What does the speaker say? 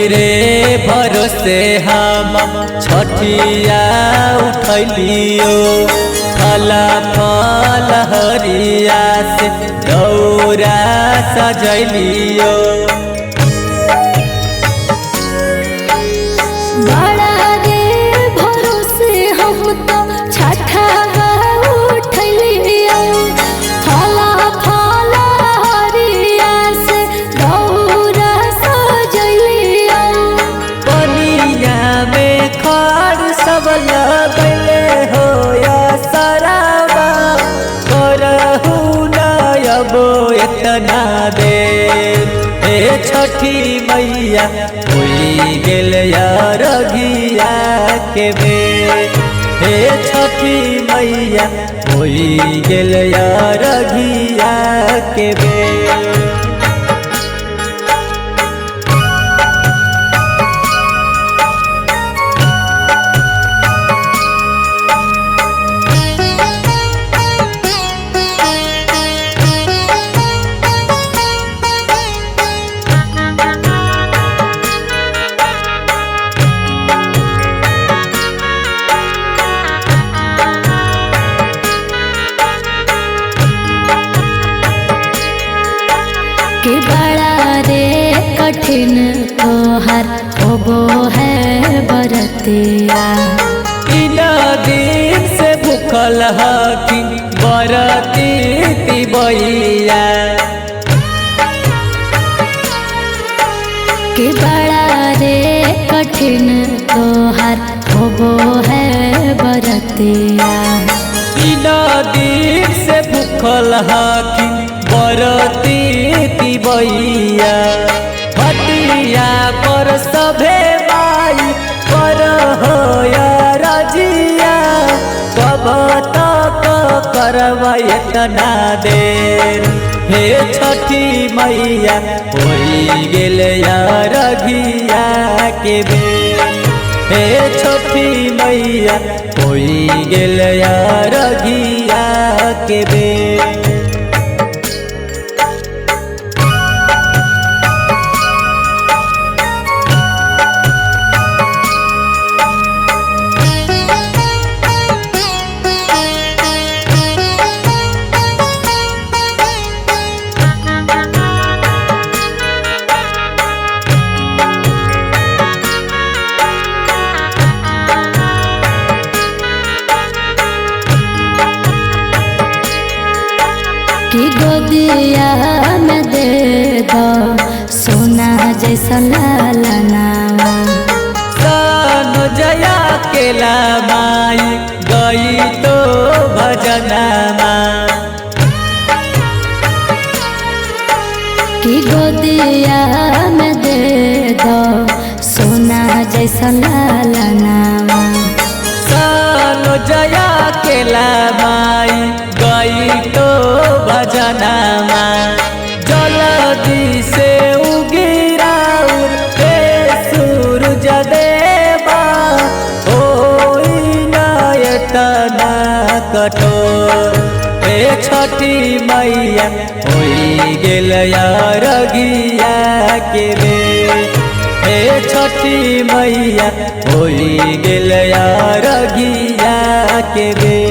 रे भरोसे हम छठिया उठलियो फल फल हरिया से दौरा सजलियो। बड़ा रे भरोसे हम तो छठा उठलियो फल फल हरिया से दौरा सजलियो। पनिया में खाड़ सब लगले हो या सराबा करहु न अबो इतना देर। हे छठी मैया होई गेल यार रघिया के बेर। हे छठी मैया होई गेल यार रघिया के बेर। कि बड़ा रे कठिन तोहर होबो है बरतिया। तीन दिन से भूखल हकिन बरती तिबैया। कि बड़ा रे कठिन तोहर होबो है बरतिया। तीन दिन से भूखल हकिन बरती तिबैया। हटिया पर सभे माई पर होया रजिया कब तक करवा इतना देर। हे छठी मैया होई गेल यार रघिया के बेर। हे छठी मैया होई गेल यार रघिया के बेर। कि गोदिया में दे दो सोना जैसा लालनावा। जया केला माई गई तो भजनमा। कि गोदिया में दे दो सोना जैसा लालनावा। जया केला माई गई तो भजनमा। जल्दी से उगिराउर हे सूरज देवा होई न एतना कठोर। हे छठी मैया होई गेल यार रघिया के बेर। हे छठी मैया होई गेल यार रघिया के बेर।